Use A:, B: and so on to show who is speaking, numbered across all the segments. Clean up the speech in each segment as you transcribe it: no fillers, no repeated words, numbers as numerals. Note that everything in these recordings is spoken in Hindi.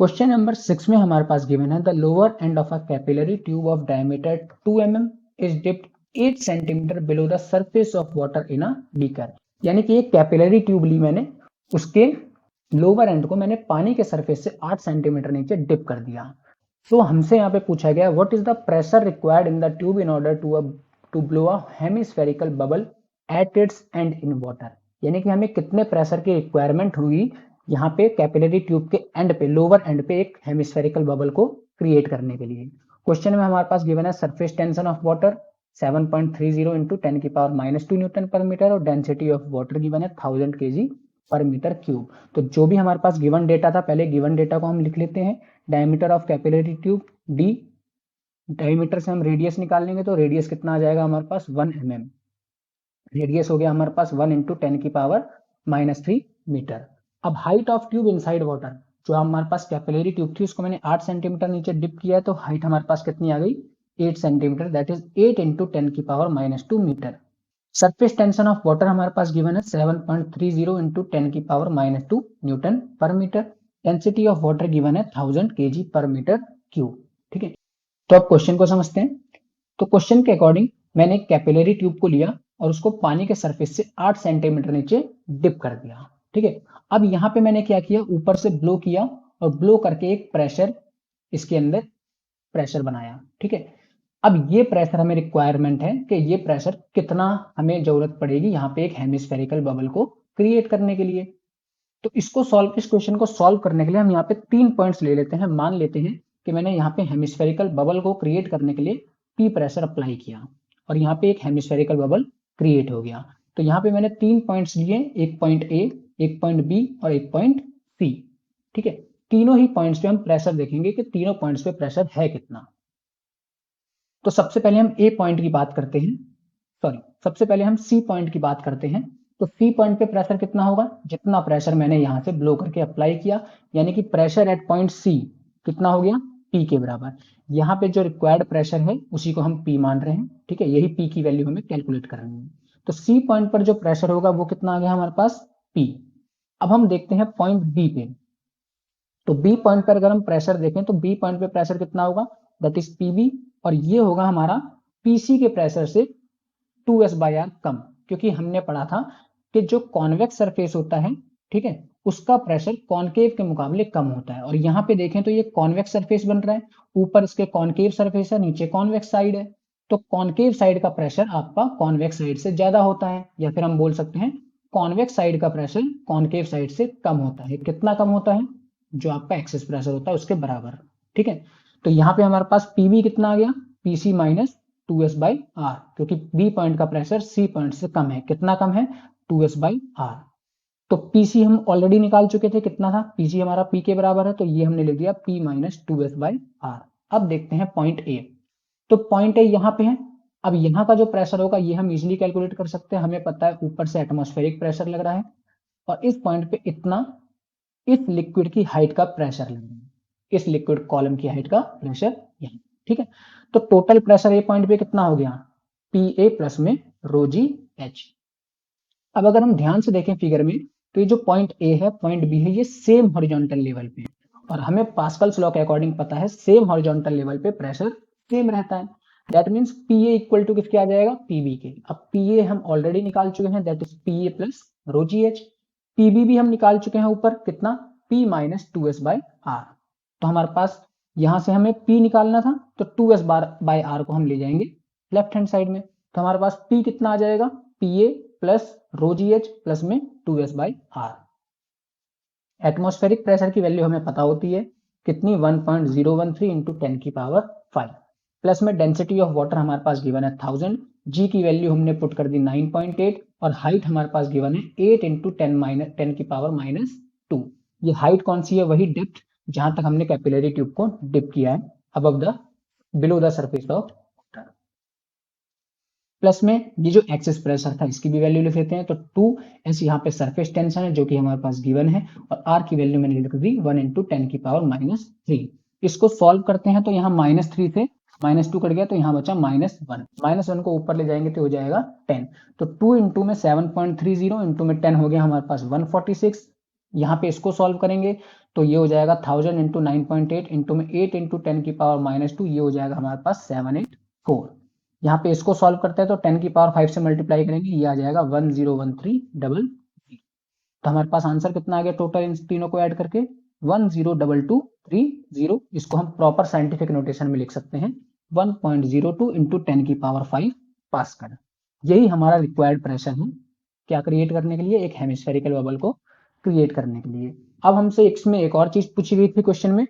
A: क्वेश्चन नंबर 6 में हमारे पास गिवन है the lower end of a capillary tube of diameter 2 mm is dipped 8 centimetre below the surface of water in a beaker. यानी कि एक कैपिलरी ट्यूब ली मैंने, उसके लोअर एंड को मैंने पानी के सरफेस से 8 सेंटीमीटर नीचे डिप कर दिया। तो हमसे यहाँ पे पूछा गया what is the pressure required in the tube in order to blow a hemispherical bubble at its end in water. यानी कि हमें कितने प्रेशर की रिक्वायरमेंट हुई यहाँ पे कैपिलरी ट्यूब के एंड पे, लोअर एंड पे एक हेमिस्फेरिकल बबल को क्रिएट करने के लिए। क्वेश्चन में हमारे पास गिवन है surface tension of water 7.30 into 10 की पावर -2 न्यूटन पर मीटर और डेंसिटी ऑफ वाटर गिवन है 1000 kg पर मीटर क्यूब। तो जो भी हमारे पास गिवन डेटा था, पहले गिवन डेटा को हम लिख लेते हैं। Diameter of capillary tube d, diameter से हम रेडियस निकाल लेंगे तो रेडियस कितना आ जाएगा हमारे पास 1 mm। रेडियस हो गया हमारे पास 1 इंटू 10 की पावर -3 मीटर। अब height of tube inside water, जो हमारे पास कैपिलरी ट्यूब थी उसको मैंने 8 सेंटीमीटर नीचे डिप किया है, तो हाइट हमारे पास कितनी आ गई 8 सेंटीमीटर, दैट इज 8 इंटू 10 की power -2 metre. Surface tension of water हमारे पास गिवन है 7.30 इंटू 10 की पावर -2 न्यूटन पर metre. Density of water given है 1000 kg पर मीटर क्यूब। ठीक है, तो अब क्वेश्चन को समझते हैं। तो क्वेश्चन के अकॉर्डिंग मैंने एक कैपिलरी ट्यूब को लिया और उसको पानी के सरफेस से 8 सेंटीमीटर नीचे डिप कर दिया। ठीक है, अब यहाँ पे मैंने क्या किया, ऊपर से ब्लो किया और ब्लो करके एक प्रेशर इसके अंदर प्रेशर बनाया। ठीक है, अब ये प्रेशर हमें रिक्वायरमेंट है कि ये प्रेशर कितना हमें जरूरत पड़ेगी यहाँ पे एक हेमिस्फेरिकल बबल को क्रिएट करने के लिए। तो इसको सॉल्व, इस क्वेश्चन को सॉल्व करने के लिए हम यहाँ पे 3 पॉइंट्स ले लेते हैं। मान लेते हैं कि मैंने यहाँ पे हेमिस्फेरिकल बबल को क्रिएट करने के लिए पी प्रेशर अप्लाई किया और यहाँ पे एक हेमिस्फेरिकल बबल क्रिएट हो गया। तो यहाँ पे मैंने 3 पॉइंट्स लिए, एक पॉइंट ए, एक पॉइंट बी और एक पॉइंट सी। ठीक है, तीनों ही पॉइंट्स पे हम प्रेशर देखेंगे कि तीनों पॉइंट्स पे प्रेशर है कितना। तो सबसे पहले हम ए पॉइंट की बात करते हैं, सबसे पहले हम सी पॉइंट की बात करते हैं। तो सी पॉइंट पे प्रेशर कितना होगा, जितना प्रेशर मैंने यहां से ब्लो करके अप्लाई किया, यानी कि प्रेशर एट पॉइंट सी कितना हो गया पी के बराबर। यहाँ पे जो रिक्वायर्ड प्रेशर है उसी को हम पी मान रहे हैं। ठीक है, यही पी की वैल्यू हमें कैलकुलेट करनी है। तो सी पॉइंट पर जो प्रेशर होगा वो कितना आ गया हमारे पास पी। अब हम देखते हैं पॉइंट बी पे। तो बी पॉइंट पर अगर हम प्रेशर देखें तो बी पॉइंट पे प्रेशर कितना होगा, दैट इज पीबी, और ये होगा हमारा पीसी के प्रेशर से 2s/r कम, क्योंकि हमने पढ़ा था कि जो कॉन्वेक्स सरफेस होता है, ठीक है, उसका प्रेशर कॉनकेव के मुकाबले कम होता है। और यहाँ पे देखें तो ये कॉन्वेक्स सरफेस बन रहा है, ऊपर इसके कॉनकेव सरफेस है, नीचे कॉन्वेक्स साइड है। तो कॉनकेव साइड का प्रेशर आपका कॉन्वेक्स साइड से ज्यादा होता है, या फिर हम बोल सकते हैं कॉन्वेक्स साइड का प्रेशर कॉनकेव साइड से कम होता है। कितना कम होता है, जो आपका एक्सेस प्रेशर होता है उसके बराबर। ठीक है, तो यहाँ पे हमारे पास पीबी कितना आ गया, पीसी माइनस 2s/r, क्योंकि बी पॉइंट का प्रेशर सी पॉइंट से कम है। कितना कम है, 2s/r। तो पीसी हम ऑलरेडी निकाल चुके थे, कितना था, पीसी हमारा पी के बराबर है, तो ये हमने लिख दिया p माइनस 2s/r। अब देखते हैं पॉइंट ए। तो पॉइंट ए यहाँ पे है। अब यहाँ का जो प्रेशर होगा ये हम इजिली कैलकुलेट कर सकते हैं। हमें पता है ऊपर से एटमॉस्फेरिक प्रेशर लग रहा है और इस पॉइंट पे इतना इस लिक्विड की हाइट का प्रेशर लग रहा है, इस लिक्विड कॉलम की हाइट का प्रेशर यहाँ। ठीक है, तो टोटल प्रेशर ए पॉइंट पे कितना हो गया, पी ए प्लस में रो जी एच। अब अगर हम ध्यान से देखें फिगर में, तो ये जो पॉइंट ए है पॉइंट बी है, ये सेम हॉरिजॉन्टल लेवल पे है, और हमें पास्कल्स लॉ के अकॉर्डिंग पता है सेम हॉरिजॉन्टल लेवल पे प्रेशर सेम रहता है। That means P A equal to किसके आ जाएगा, पीबी के। अब पी ए हम ऑलरेडी निकाल चुके हैं, that is P A plus rho g h. PB भी हम निकाल चुके हैं ऊपर, कितना, p माइनस 2s/r। तो हमारे पास यहां से हमें p निकालना था, तो 2s/r को हम ले जाएंगे लेफ्ट हैंड साइड में। तो हमारे पास p कितना आ जाएगा, pa plus rho g H plus में 2s/r। एटमॉस्फेरिक प्रेशर की वैल्यू हमें पता होती है कितनी, 1.013 इंटू 10 की पावर 5, प्लस में डेंसिटी ऑफ वाटर हमारे पास गिवन है 1000, जी की वैल्यू हमने पुट कर दी 9.8, और हाइट हमारे पास गिवन है 8 इंटू 10 की पावर -2। ये हाइट कौन सी है, वही डेप्थ जहां तक हमने कैपिलरी ट्यूब को डिप किया है, above the below the surface of water. Plus में ये जो एक्सेस प्रेशर था इसकी भी वैल्यू लिख लेते हैं। तो 2s यहाँ पे सरफेस टेंशन है जो कि हमारे पास गिवन है, और r की वैल्यू मैंने लिख दी 1 इंटू 10 की पावर -3। इसको सॉल्व करते हैं तो यहाँ -3 से -2 कट गया, तो यहाँ बचा -1। -1 को ऊपर ले जाएंगे तो हो जाएगा 10। तो 2 इंटू में 7.30 इंटू में 10 हो गया हमारे पास 146, यहाँ पे इसको सॉल्व करेंगे तो ये हो जाएगा 1000 इंटू 9.8 इंटू में 8 इंटू 10 की पावर -2, ये हो जाएगा हमारे पास 784। यहाँ पे इसको सॉल्व करते हैं तो 10 की पावर 5 से मल्टीप्लाई करेंगे, ये आ जाएगा 101333। तो हमारे पास आंसर कितना आ गया टोटल इन तीनों को ऐड करके 102230। इसको हम प्रॉपर साइंटिफिक नोटेशन में लिख सकते हैं 1.02 इंटू 10 की पावर 5 पास्कल। यही हमारा रिक्वायर्ड प्रेशर है क्या क्रिएट करने के लिए, एक हेमिस्फेरिकल बबल को क्रिएट करने के लिए। अब हमसे इसमें एक और चीज पूछी गई थी क्वेश्चन में,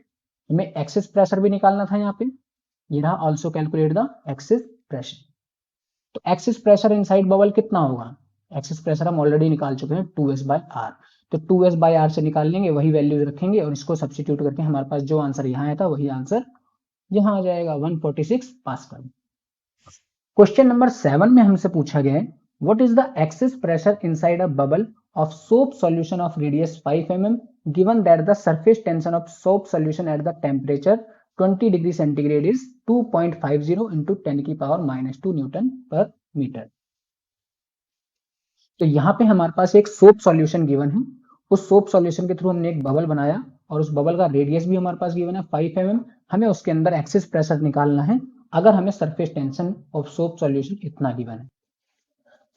A: हमें एक्सेस प्रेशर भी निकालना था। यहाँ पे ये रहा also calculate the access pressure. तो एक्सेस प्रेशर इनसाइड बबल कितना होगा, एक्सेस प्रेशर हम ऑलरेडी निकाल चुके हैं 2s/r। तो 2s/r से निकाल लेंगे, वही वैल्यूज रखेंगे और इसको सब्स्टिट्यूट करके हमारे पास जो आंसर यहाँ आया था वही आंसर यहाँ आ जाएगा 146 पास्कल। क्वेश्चन नंबर 7 में हमसे पूछा गया है what is the excess pressure inside a bubble of soap solution of radius 5 mm given that the surface tension of soap solution at the temperature 20 degree centigrade is 2.50 into 10 की पावर -2 न्यूटन पर मीटर। तो यहाँ पे हमारे पास एक सोप सॉल्यूशन गिवन है, उस सोप सॉल्यूशन के थ्रू हमने एक बबल बनाया और उस बबल का रेडियस भी हमारे पास गिवन है 5 mm। हमें उसके अंदर एक्सेस प्रेशर निकालना है अगर हमें surface tension of soap solution इतना गिवन है।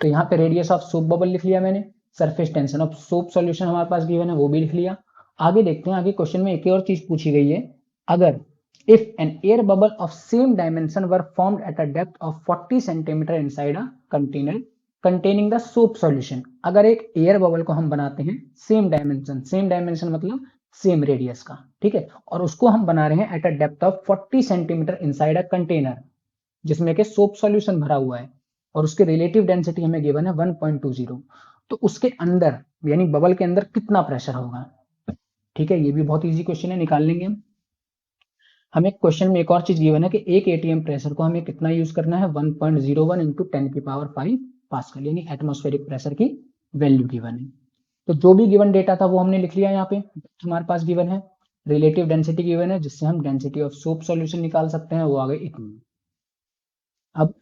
A: तो यहाँ पे रेडियस ऑफ सोप बबल लिख लिया मैंने, surface tension of soap solution हमारे पास गिवन है वो भी लिख लिया। आगे देखते हैं, आगे क्वेश्चन में एक और चीज पूछी गई है, अगर if an air bubble of same dimension were formed at a depth of 40 centimetre inside a container containing the soap solution. अगर एक एयर बबल को हम बनाते हैं सेम डायमेंशन मतलब सेम रेडियस का, ठीक है, और उसको हम बना रहे हैं at a depth of 40 centimetre inside a container जिसमें के सोप सॉल्यूशन भरा हुआ है और उसके रिलेटिव डेंसिटी हमें गिवन है 1.20। तो उसके अंदर यानी बबल के अंदर कितना प्रेशर होगा, ठीक है, ये भी बहुत इजी क्वेश्चन है, निकाल लेंगे हम। हमें क्वेश्चन में एक और चीज गिवन है कि एक एटीएम प्रेशर को हमें कितना यूज करना है 1.01 इंटू 10 की पावर 5 पास्कल यानी एटमॉस्फेरिक प्रेशर की वैल्यू गिवन है। तो जो भी गिवन डेटा था वो हमने लिख लिया, यहाँ पे हमारे पास गिवन है, रिलेटिव डेंसिटी गिवन है जिससे हम डेंसिटी ऑफ सोप सॉल्यूशन निकाल सकते हैं, वो आ गई इतनी। अब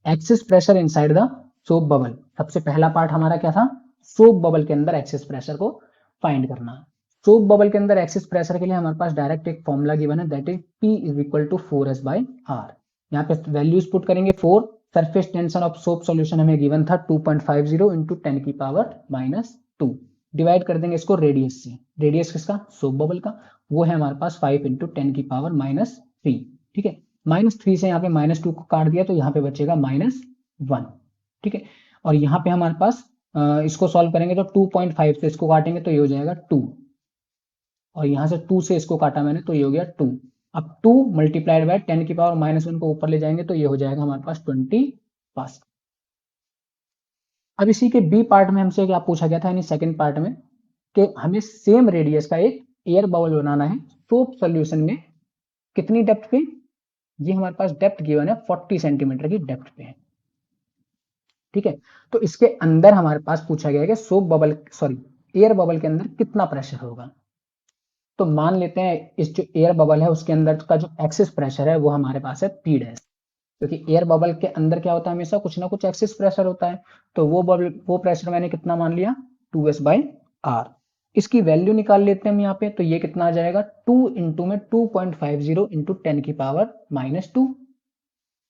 A: excess pressure inside the soap bubble, सबसे पहला पार्ट हमारा क्या था, सोप बबल के अंदर एक्सेस प्रेशर को फाइंड करना। सोप बबल के अंदर एक्सेस प्रेशर के लिए हमारे पास डायरेक्ट एक फॉर्मूला गिवन है that is P is equal to 4s/r। यहाँ पे वैल्यूज पुट करेंगे 4, surface tension of soap solution हमें गिवन था 2.50 इंटू 10 की पावर -2, डिवाइड कर देंगे इसको रेडियस से, रेडियस किसका, सोप बबल का, वो है हमारे पास 5 इंटू 10 की पावर -3, ठीक है। -3 से यहाँ पे -2 को काट दिया तो यहाँ पे बचेगा -1, ठीक है। और यहाँ पे हमारे पास इसको सॉल्व करेंगे तो 2.5 से इसको काटेंगे तो ये हो जाएगा 2, और यहाँ से 2 से इसको काटा मैंने तो ये हो गया 2। अब 2 मल्टीप्लाइड बाय 10 की पावर -1 को ऊपर ले जाएंगे तो ये हो जाएगा हमारे पास 20 पास्कल। अब इसी के बी पार्ट में हमसे क्या पूछा गया था यानी सेकंड पार्ट में कि हमें सेम रेडियस का एक एयर बबल बनाना है सोप सॉल्यूशन में, कितनी डेप्थ पे, ये हमारे पास डेप्थ गिवन है 40 सेंटीमीटर की डेप्थ पे है, ठीक है। तो इसके अंदर हमारे पास पूछा गया है कि सोप बबल एयर बबल के अंदर कितना प्रेशर होगा। तो मान लेते हैं इस जो एयर बबल है उसके अंदर का जो एक्सेस प्रेशर है वो हमारे पास है P डैश, क्योंकि एयर बबल के अंदर क्या होता है हमेशा कुछ ना कुछ एक्सेस प्रेशर होता है। तो वो प्रेशर मैंने कितना मान लिया 2s/r। इसकी वैल्यू निकाल लेते हैं हम यहाँ पे, तो ये कितना आ जाएगा 2 इंटू में 2.50 इंटू 10 की power -2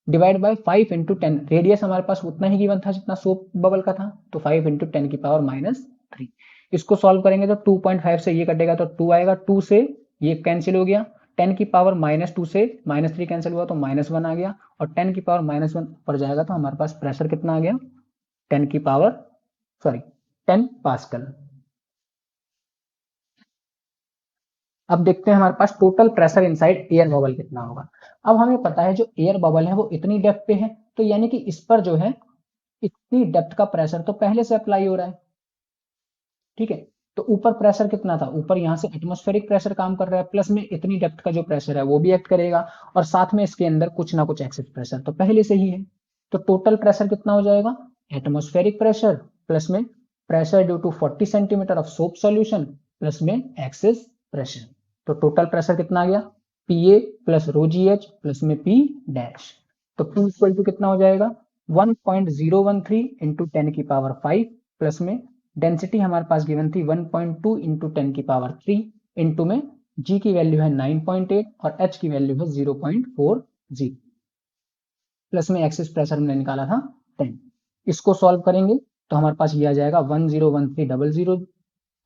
A: divide by 5 into 10, radius हमारे पास उतना ही गिवन था जितना सोप बबल का था, तो 5 इंटू 10 की पावर -3। इसको सॉल्व करेंगे तो 2.5 से ये कटेगा तो 2 आएगा, 2 से ये कैंसिल हो गया, 10 की पावर -2 से -3 कैंसिल हुआ तो -1 आ गया, और 10 की पावर -1 पर जाएगा तो हमारे पास प्रेशर कितना आ गया 10 पास्कल। अब देखते हैं हमारे पास total pressure inside air bubble कितना होगा। अब हमें पता है जो एयर बबल है वो इतनी डेप्थ पे है, तो यानी कि इस पर जो है इतनी डेप्थ का प्रेशर तो पहले से अप्लाई हो रहा है, ठीक है। तो ऊपर प्रेशर कितना था, ऊपर यहाँ से एटमॉस्फेरिक प्रेशर काम कर रहा है, प्लस में इतनी डेप्थ का जो प्रेशर है वो भी एक्ट करेगा, और साथ में इसके अंदर कुछ ना कुछ एक्सेस प्रेशर तो पहले से ही है। तो टोटल प्रेशर कितना हो जाएगा, एटमॉस्फेरिक प्रेशर प्लस में pressure due to 40 centimetre of soap solution plus में एक्सेस प्रेशर। तो टोटल प्रेशर कितना आ गया PA plus rho GH plus में P डैश। तो P इक्वल टू कितना हो जाएगा 1.013 इंटू 10 की पावर 5 प्लस में डेंसिटी हमारे पास गिवन थी 1.2 इंटू 10 की पावर 3 इंटू में जी की वैल्यू है 9.8 और एच की वैल्यू है 0.40 प्लस में एक्सिस प्रेशर हमने निकाला था 10। इसको सॉल्व करेंगे तो हमारे पास ये आ जाएगा 101300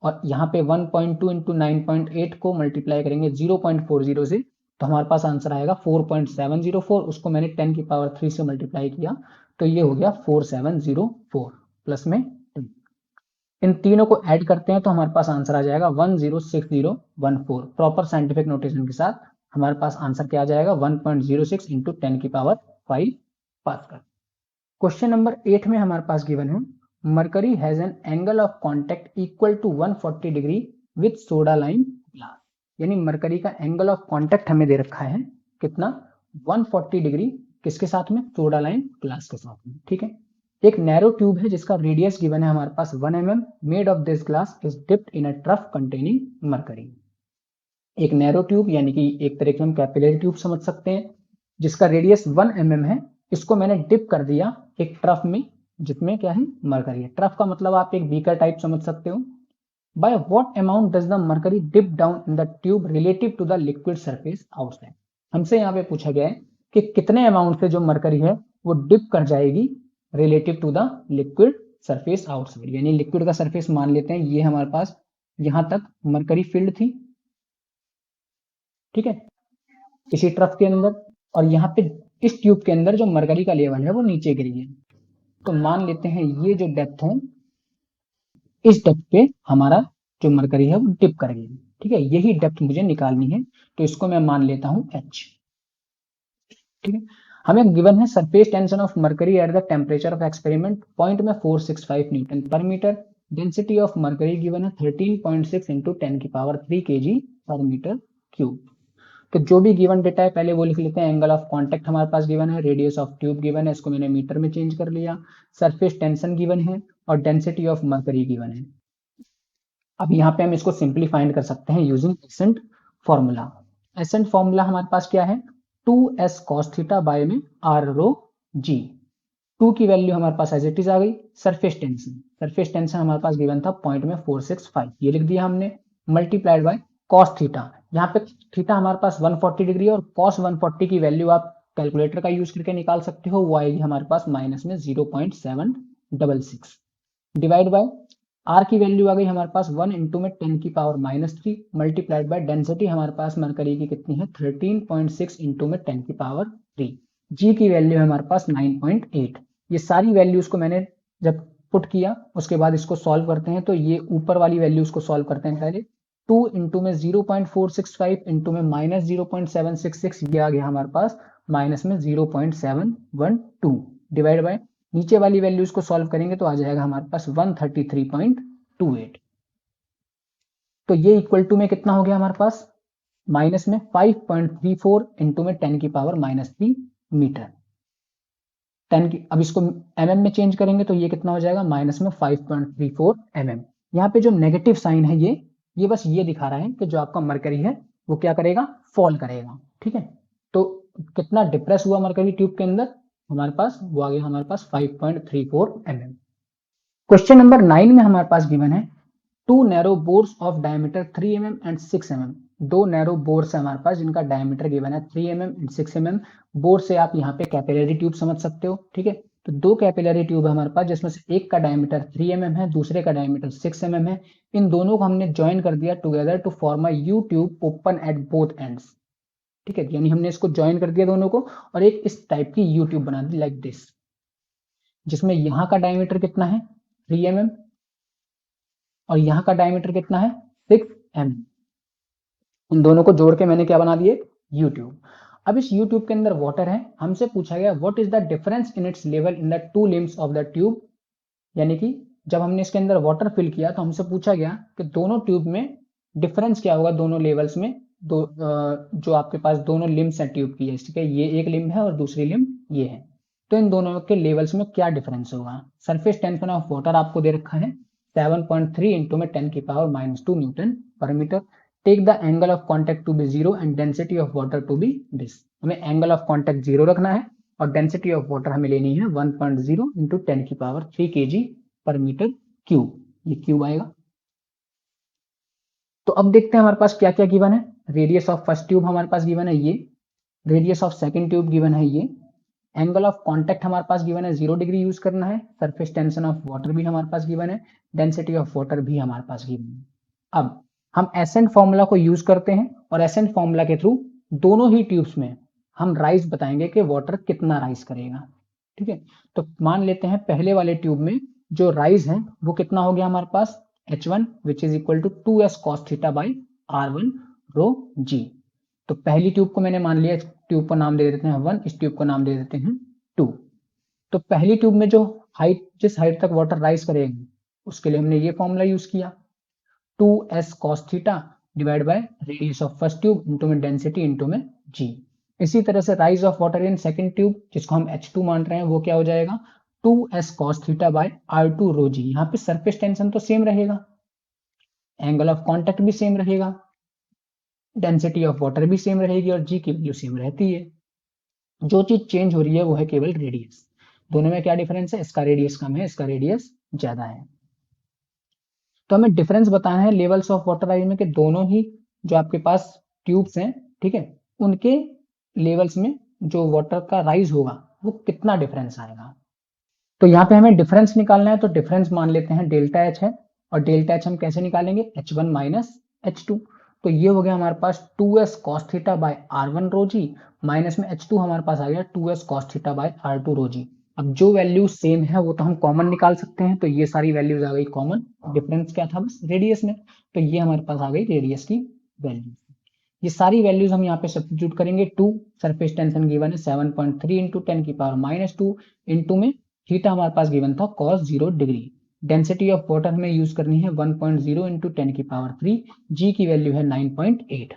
A: और यहाँ पे 1.2 इंटू 9.8 को मल्टीप्लाई करेंगे 0.40 से तो हमारे पास आंसर आएगा 4.704। उसको मैंने 10 की पावर 3 से मल्टीप्लाई किया तो ये हो गया 4704 प्लस में 10। इन तीनों को ऐड करते हैं तो हमारे पास आंसर आ जाएगा 106014। प्रॉपर साइंटिफिक नोटेशन के साथ हमारे पास आंसर क्या आ जाएगा 1.06 इंटू 10 की पावर 5 पास्कल। क्वेश्चन नंबर 8 में हमारे पास गिवन है mercury has an angle of contact equal to 140 degree with soda lime glass. यानी मरकरी का एंगल ऑफ कांटेक्ट हमें दे रखा है कितना 140 डिग्री किसके साथ में सोडा लाइम ग्लास के साथ में। ठीक है, एक नैरो ट्यूब है जिसका रेडियस गिवन है हमारे पास 1 mm made of this glass is dipped in a trough containing mercury. एक नैरो ट्यूब यानी कि एक तरह की हम कैपिलरी ट्यूब समझ सकते हैं जिसका रेडियस 1 mm है। इसको मैंने डिप कर दिया एक ट्रफ में जिसमें क्या है मरकरी है। ट्रफ का मतलब आप एक बीकर टाइप समझ सकते हो। By what amount does the mercury dip down in the tube relative to the liquid surface outside. हमसे यहाँ पे पूछा गया है कि कितने अमाउंट से जो मरकरी है वो डिप कर जाएगी relative to the liquid surface outside. यानी लिक्विड का सरफेस मान लेते हैं ये हमारे पास यहां तक मरकरी फील्ड थी, ठीक है, इसी ट्रफ के अंदर, और यहाँ पे इस ट्यूब के अंदर जो मरकरी का लेवल है वो नीचे गिरी है। तो मान लेते हैं ये जो डेप्थ है इस डेप्थ पे हमारा जो मरकरी है वो डिप कर गई। ठीक है, यही डेप्थ मुझे निकालनी है तो इसको मैं मान लेता हूं h। ठीक है, हमें गिवन है surface tension of mercury at the temperature of experiment point में 465 न्यूटन पर metre. Density of mercury given है 13.6 इंटू 10 की पावर 3 kg पर मीटर क्यूब। तो जो भी गिवन डेटा है पहले वो लिख लेते हैं। एंगल ऑफ कांटेक्ट हमारे पास गिवन है, रेडियस ऑफ ट्यूब गिवन है, इसको मैंने मीटर में चेंज कर लिया, सरफेस टेंशन गिवन है और डेंसिटी ऑफ मरकरी गिवन है। अब यहाँ पे हम इसको सिंप्लीफाइंड कर सकते हैं using ascent formula. Ascent formula हमारे पास क्या है 2s cos थीटा बाय में r रो g। 2 की वैल्यू हमारे पास एज इट इज आ गई। सरफेस टेंशन हमारे पास गिवन था पॉइंट में 465, ये लिख दिया हमने, मल्टीप्लाइड बाय cos थीटा। यहाँ पे थीटा हमारे पास 140 डिग्री और cos 140 की वैल्यू आप कैलकुलेटर का यूज करके निकाल सकते हो, वो आएगी हमारे पास माइनस में 0.766 डिवाइड बाय आर की वैल्यू आ गई हमारे पास 1 इंटू में 10 की पावर -3 मल्टीप्लाइड बाय डेंसिटी हमारे पास मरकरी की कितनी है 13.6 इंटू में 10 की पावर 3। जी की वैल्यू है हमारे पास 9.8। ये सारी वैल्यूज को मैंने जब पुट किया उसके बाद इसको सॉल्व करते हैं तो ये ऊपर वाली वैल्यूज को सॉल्व करते हैं पहले। 2 इंटू में 0.465 इंटू में -0.766 ये आ गया हमारे पास माइनस में 0.712 डिवाइड बाय नीचे वाली वैल्यूज को सॉल्व करेंगे तो आ जाएगा हमारे पास 133.28। तो ये इक्वल टू में कितना हो गया हमारे पास माइनस में 5.34 इंटू में 10 की पावर -3 मीटर। 10 की अब इसको mm में चेंज करेंगे तो ये कितना हो जाएगा माइनस में 5.34 mm। यहाँ पे जो नेगेटिव साइन है ये बस ये दिखा रहा है कि जो आपका मरकरी है वो क्या करेगा फॉल करेगा। ठीक है, तो कितना डिप्रेस हुआ मरकरी ट्यूब के अंदर हमारे पास वो आ गया हमारे पास 5.34 mm। क्वेश्चन नंबर 9 में हमारे पास गिवन है 2 narrow bores of diameter 3 mm and 6 mm। दो नैरो बोर्स है हमारे पास जिनका डायमीटर गिवन है 3 mm एंड 6 mm। बोर से आप यहाँ पे कैपिलरी ट्यूब समझ सकते हो। ठीक है, तो दो कैपिलरी ट्यूब है हमारे पास जिसमें से एक का डायमीटर 3 mm है, दूसरे का डायमीटर 6 mm है। इन दोनों को हमने ज्वाइन कर दिया together to form a U tube open at both ends. ठीक है, यानी हमने इसको ज्वाइन कर दिया दोनों को और एक इस टाइप की यू ट्यूब बना दी लाइक दिस, जिसमें यहाँ का डायमीटर कितना है 3 mm और यहाँ का डायमीटर कितना है 6 mm। इन दोनों को जोड़ के मैंने क्या बना दिए यू ट्यूब। अब इस यू ट्यूब के अंदर वाटर है, हमसे पूछा गया what is the difference in its level in the two limbs of the tube. यानी कि जब हमने इसके अंदर वाटर फिल किया तो हमसे पूछा गया कि दोनों ट्यूब में डिफरेंस क्या होगा, दोनों लेवल्स में, जो आपके पास दोनों लिम्स है ट्यूब की, ठीक है, ये एक लिम्ब है और दूसरी लिम्ब ये है, तो इन दोनों के लेवल्स में क्या डिफरेंस होगा। सरफेस टेंशन ऑफ वाटर आपको दे रखा है 7.3 इंटू में 10 की पावर -2 न्यूटन पर metre. Take the angle of contact to be 0 and density of water to be this. हमें एंगल ऑफ कॉन्टेक्ट 0 रखना है और डेंसिटी ऑफ वाटर हमें लेनी है 1.0 इंटू 10 की पावर 3 kg पर मीटर क्यूब। ये क्यूब आएगा। तो अब देखते हैं हमारे पास क्या क्या गिवन है। रेडियस ऑफ फर्स्ट ट्यूब हमारे पास गिवन है ये, radius of second tube given है ये, एंगल ऑफ कांटेक्ट हमारे पास गिवन है 0 डिग्री यूज करना है, सरफेस टेंशन ऑफ वाटर भी हमारे पास गिवन है, डेंसिटी ऑफ वाटर भी हमारे पास गिवन है। अब हम एसएन फॉर्मूला को यूज करते हैं और एसएन फॉर्मूला के थ्रू दोनों ही ट्यूब्स में हम राइज बताएंगे कि वाटर कितना राइज करेगा। ठीक है, तो मान लेते हैं पहले वाले ट्यूब में जो राइज है वो कितना हो गया हमारे पास H1 which is equal to 2s cos theta by R1 rho g. तो पहली ट्यूब को मैंने मान लिया, ट्यूब को नाम दे देते हैं 1, इस ट्यूब को नाम दे देते हैं 2। तो पहली ट्यूब में जो हाइट, जिस हाइट तक वाटर राइज करेगी उसके लिए हमने ये फॉर्मूला यूज किया 2s cos theta divide by radius of first tube into में डेंसिटी इंटू में जी। इसी तरह से rise of water in second tube जिसको हम H2 मान रहे हैं वो क्या हो जाएगा 2s cos theta by R2 rho जी। यहाँ पे सरफेस टेंशन तो सेम रहेगा, एंगल ऑफ कांटेक्ट भी सेम रहेगा, डेंसिटी ऑफ वाटर भी सेम रहेगी और जी की वैल्यू सेम रहती है। जो चीज चेंज हो रही है वो है केवल रेडियस। दोनों में क्या डिफरेंस है, इसका रेडियस कम है, इसका रेडियस ज्यादा है। तो हमें डिफरेंस बताना है लेवल्स ऑफ वाटर राइज में कि दोनों ही जो आपके पास ट्यूब्स हैं, ठीक है, उनके लेवल्स में जो वाटर का राइज होगा वो कितना डिफरेंस आएगा। तो यहाँ पे हमें डिफरेंस निकालना है, तो डिफरेंस मान लेते हैं डेल्टा एच है, और डेल्टा एच हम कैसे निकालेंगे H1 माइनस H2। तो ये हो गया हमारे पास 2s cos theta by R1 rho g minus में H2 हमारे पास आ गया 2s cos theta by R2 rho g. अब जो वैल्यू सेम है वो तो हम कॉमन निकाल सकते हैं, तो ये सारी वैल्यूज आ गई कॉमन, डिफरेंस क्या था बस रेडियस में, तो ये हमारे पास आ गई रेडियस की वैल्यू। ये सारी वैल्यूज हम यहाँ पे सब्स्टिट्यूट करेंगे। 2 सरफेस टेंशन गिवन है 7.3 इंटू 10 की पावर -2 इंटू में थीटा हमारे पास गिवन था cos 0 degree. Density of water हमें यूज करनी है 1.0 इंटू 10 की पावर 3, जी की वैल्यू है 9.8।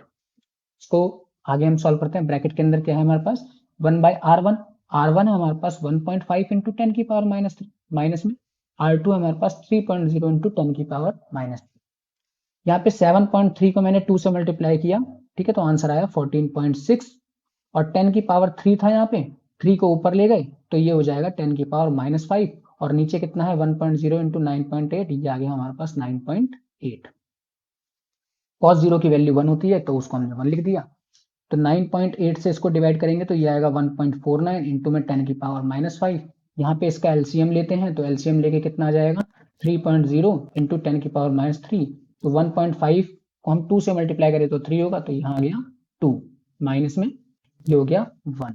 A: इसको आगे हम सॉल्व करते हैं। ब्रैकेट के अंदर क्या है हमारे पास 1 बाय R1, R1 है हमारे पास 1.5 इंटू 10 की पावर -3, माइनस में R2 है हमारे पास 3.0 इंटू 10 की पावर -3। यहाँ पे 7.3 को मैंने 2 से मल्टीप्लाई किया, ठीक है, तो आंसर आया 14.6 और 10 की पावर 3 था, यहाँ पे 3 को ऊपर ले गए तो ये हो जाएगा 10 की पावर -5 और नीचे कितना है 1.0 इंटू 9.8, ये आ गया हमारे पास 9.8। cos 0 की वैल्यू 1 होती है तो उसको हमने 1 लिख दिया। तो 9.8 से इसको डिवाइड करेंगे तो ये आएगा 1.49 इंटू में 10 की पावर -5। यहाँ पे इसका एलसीएम लेते हैं तो एलसीएम लेके कितना आ जाएगा 3.0 इंटू 10 की पावर -3। तो 1.5 को हम 2 से मल्टीप्लाई करें तो 3 होगा, तो यहाँ आ गया 2 माइनस में ये हो गया 1।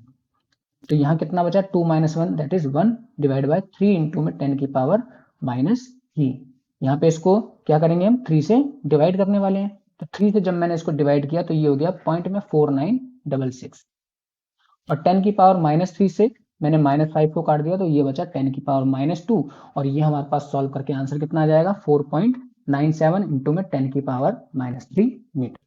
A: तो यहाँ कितना बचा 2 - 1 that is 1 divide by 3 into में 10 की पावर -3। यहाँ पे इसको क्या करेंगे हम 3 से डिवाइड करने वाले हैं, तो 3 से जब मैंने इसको डिवाइड किया तो ये हो गया पॉइंट में 4966 और 10 की पावर -3 से मैंने -5 को काट दिया तो ये बचा 10 की पावर -2 और ये हमारे पास सॉल्व करके आंसर कितना आ जाएगा 4.97 इंटू में 10 की पावर -3 मीटर।